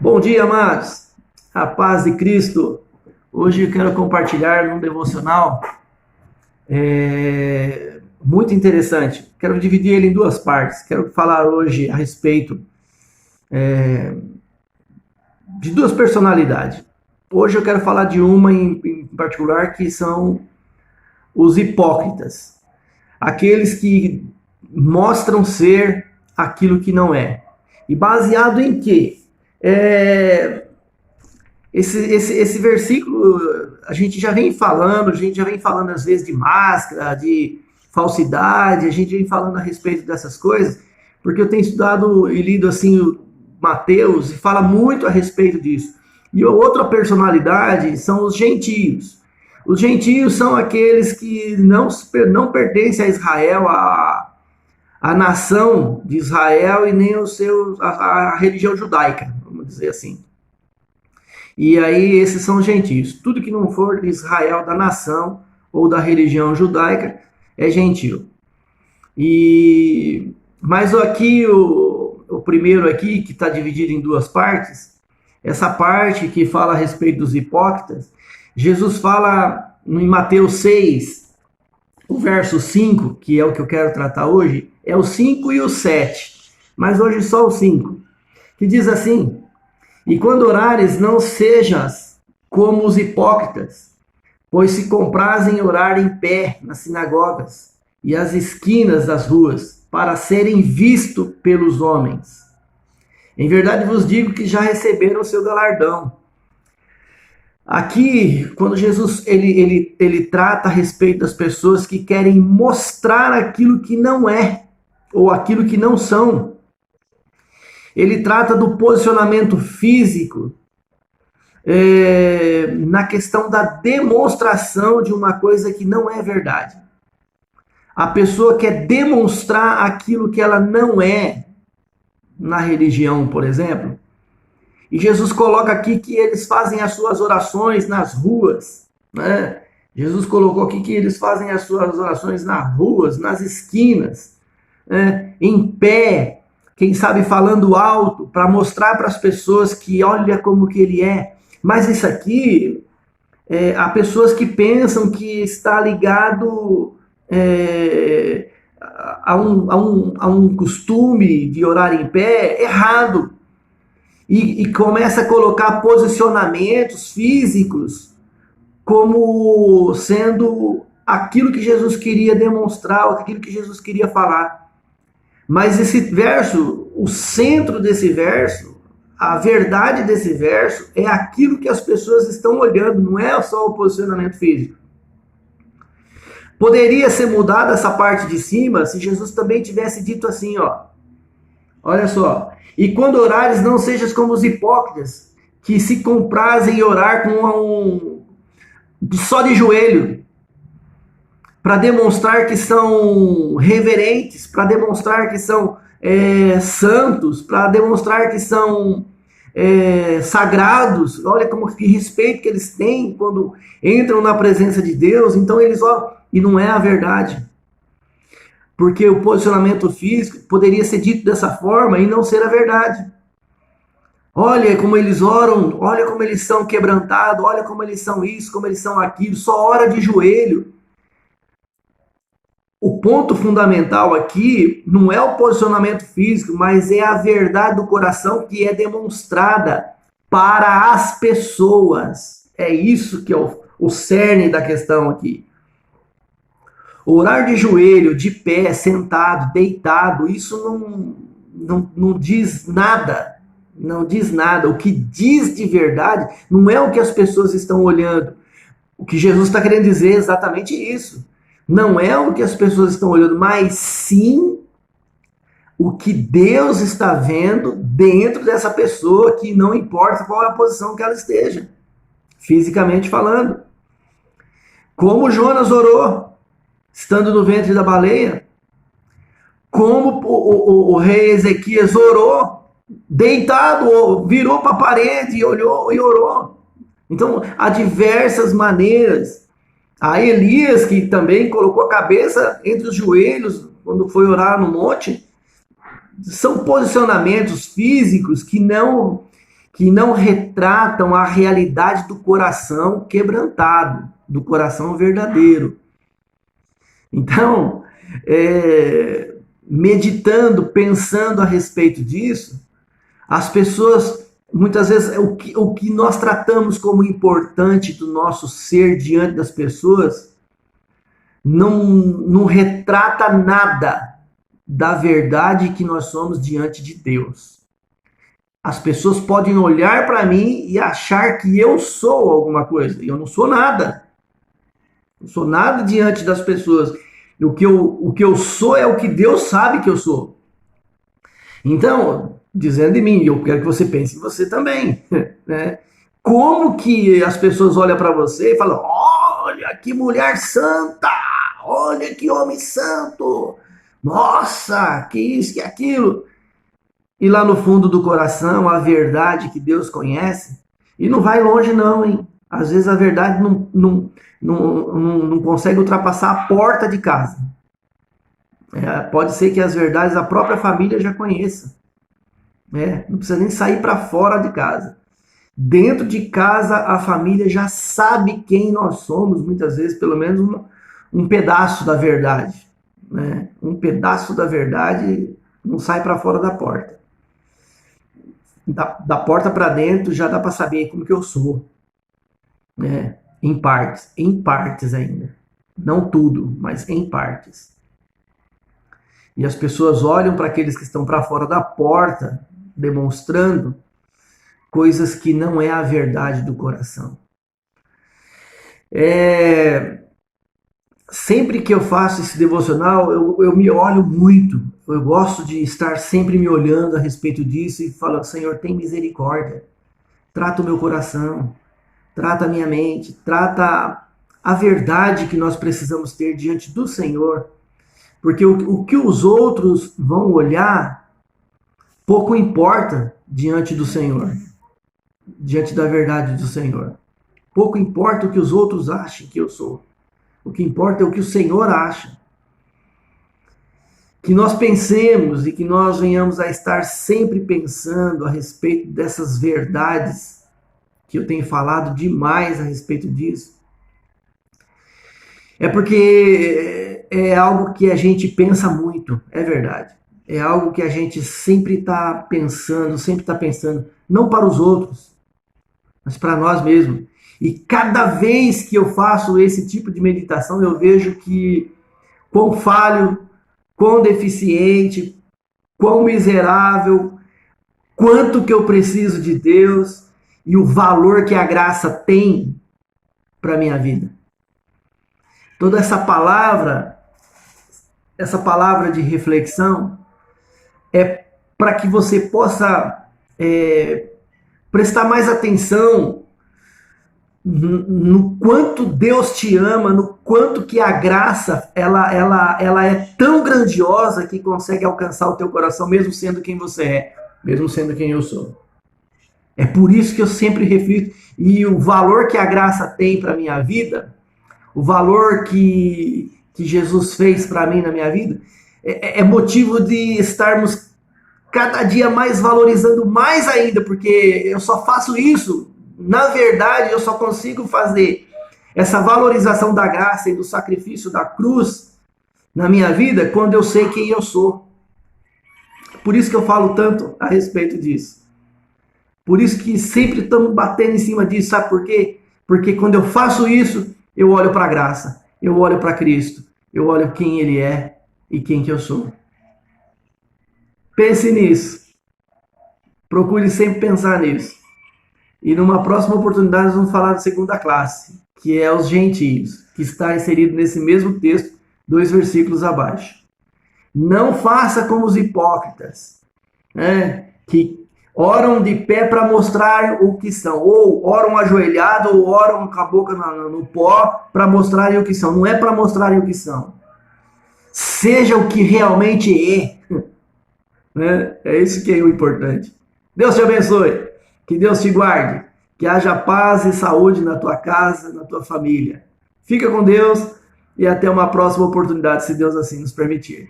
Bom dia, amados. A paz de Cristo. Hoje eu quero compartilhar um devocional muito interessante. Quero dividir ele em duas partes. Quero falar hoje a respeito de duas personalidades. Hoje eu quero falar de uma em particular, que são os hipócritas. Aqueles que mostram ser aquilo que não é. E baseado em quê? Esse versículo a gente já vem falando às vezes de máscara, de falsidade, a gente vem falando a respeito dessas coisas, porque eu tenho estudado e lido assim o Mateus e fala muito a respeito disso. E a outra personalidade são os gentios. Os gentios são aqueles que não pertencem a Israel, a nação de Israel e nem a religião judaica, vamos dizer assim. E aí esses são gentios. Tudo que não for de Israel, da nação ou da religião judaica, é gentio. Mas aqui, o primeiro aqui, que está dividido em duas partes, essa parte que fala a respeito dos hipócritas, Jesus fala em Mateus 6, o verso 5, que é o que eu quero tratar hoje, é o 5 e o 7, mas hoje só o 5, que diz assim: e quando orares, não sejas como os hipócritas, pois se comprazem em orar em pé nas sinagogas e às esquinas das ruas, para serem vistos pelos homens. Em verdade vos digo que já receberam o seu galardão. Aqui, quando Jesus ele trata a respeito das pessoas que querem mostrar aquilo que não é, ou aquilo que não são, ele trata do posicionamento físico na questão da demonstração de uma coisa que não é verdade. A pessoa quer demonstrar aquilo que ela não é na religião, por exemplo. E Jesus coloca aqui que eles fazem as suas orações nas ruas, né? Jesus colocou aqui que eles fazem as suas orações nas ruas, nas esquinas, né? Em pé, quem sabe falando alto, para mostrar para as pessoas que olha como que ele é. Mas isso aqui, há pessoas que pensam que está ligado a um costume de orar em pé errado. E começa a colocar posicionamentos físicos como sendo aquilo que Jesus queria demonstrar, aquilo que Jesus queria falar. Mas esse verso, o centro desse verso, a verdade desse verso é aquilo que as pessoas estão olhando, não é só o posicionamento físico. Poderia ser mudada essa parte de cima se Jesus também tivesse dito assim, ó. Olha só. E quando orares, não sejas como os hipócritas, que se comprazem em orar só de joelho, para demonstrar que são reverentes, para demonstrar que são santos, para demonstrar que são sagrados. Olha que respeito que eles têm quando entram na presença de Deus. Então eles oram, e não é a verdade. Porque o posicionamento físico poderia ser dito dessa forma e não ser a verdade. Olha como eles oram, olha como eles são quebrantados, olha como eles são isso, como eles são aquilo, só ora de joelho. O ponto fundamental aqui não é o posicionamento físico, mas é a verdade do coração que é demonstrada para as pessoas. É isso que é o cerne da questão aqui. Orar de joelho, de pé, sentado, deitado, isso não diz nada. Não diz nada. O que diz de verdade não é o que as pessoas estão olhando. O que Jesus está querendo dizer é exatamente isso. Não é o que as pessoas estão olhando, mas sim o que Deus está vendo dentro dessa pessoa, que não importa qual é a posição que ela esteja, fisicamente falando. Como Jonas orou, estando no ventre da baleia, como o rei Ezequias orou, deitado, virou para a parede e olhou e orou. Então, há diversas maneiras. Há Elias, que também colocou a cabeça entre os joelhos quando foi orar no monte. São posicionamentos físicos que não que não retratam a realidade do coração quebrantado, do coração verdadeiro. Então, meditando, pensando a respeito disso, as pessoas, muitas vezes, o que nós tratamos como importante do nosso ser diante das pessoas, não retrata nada da verdade que nós somos diante de Deus. As pessoas podem olhar para mim e achar que eu sou alguma coisa. E eu não sou nada. Não sou nada diante das pessoas. O que eu sou é o que Deus sabe que eu sou. Então, dizendo de mim, eu quero que você pense em você também. Né? Como que as pessoas olham para você e falam: olha que mulher santa! Olha que homem santo! Nossa, que isso, que aquilo! E lá no fundo do coração, a verdade que Deus conhece, e não vai longe não, hein? Às vezes a verdade não consegue ultrapassar a porta de casa. Pode ser que as verdades a própria família já conheça. Não precisa nem sair para fora de casa. Dentro de casa, a família já sabe quem nós somos, muitas vezes, pelo menos um pedaço da verdade. Um pedaço da verdade não sai para fora da porta. Da porta para dentro já dá para saber como que eu sou. Em partes ainda. Não tudo, mas em partes. E as pessoas olham para aqueles que estão para fora da porta, demonstrando coisas que não é a verdade do coração. Sempre que eu faço esse devocional, eu me olho muito. Eu gosto de estar sempre me olhando a respeito disso e falo: Senhor, tem misericórdia. Trata o meu coração, trata a minha mente, trata a verdade que nós precisamos ter diante do Senhor. Porque o que os outros vão olhar, pouco importa diante do Senhor, diante da verdade do Senhor. Pouco importa o que os outros achem que eu sou. O que importa é o que o Senhor acha. Que nós pensemos e que nós venhamos a estar sempre pensando a respeito dessas verdades, que eu tenho falado demais a respeito disso. É porque é algo que a gente pensa muito, é verdade. É algo que a gente sempre está pensando, não para os outros, mas para nós mesmos. E cada vez que eu faço esse tipo de meditação, eu vejo que quão falho, quão deficiente, quão miserável, quanto que eu preciso de Deus e o valor que a graça tem para a minha vida. Toda essa palavra de reflexão é para que você possa prestar mais atenção no quanto Deus te ama, no quanto que a graça ela é tão grandiosa que consegue alcançar o teu coração, mesmo sendo quem você é, mesmo sendo quem eu sou. É por isso que eu sempre reflito, e o valor que a graça tem para a minha vida, o valor que Jesus fez para mim na minha vida, é motivo de estarmos cada dia mais valorizando mais ainda, porque eu só faço isso. Na verdade, eu só consigo fazer essa valorização da graça e do sacrifício da cruz na minha vida quando eu sei quem eu sou. Por isso que eu falo tanto a respeito disso. Por isso que sempre estamos batendo em cima disso. Sabe por quê? Porque quando eu faço isso, eu olho para a graça, eu olho para Cristo, eu olho quem Ele é e quem que eu sou. Pense nisso. Procure sempre pensar nisso. E numa próxima oportunidade nós vamos falar da segunda classe, que é os gentios, que está inserido nesse mesmo texto, 2 versículos abaixo. Não faça como os hipócritas, que oram de pé para mostrar o que são, ou oram ajoelhado, ou oram com a boca no pó para mostrarem o que são. Não é para mostrarem o que são. Seja o que realmente é. É isso que é o importante. Deus te abençoe. Que Deus te guarde, que haja paz e saúde na tua casa, na tua família. Fica com Deus e até uma próxima oportunidade, se Deus assim nos permitir.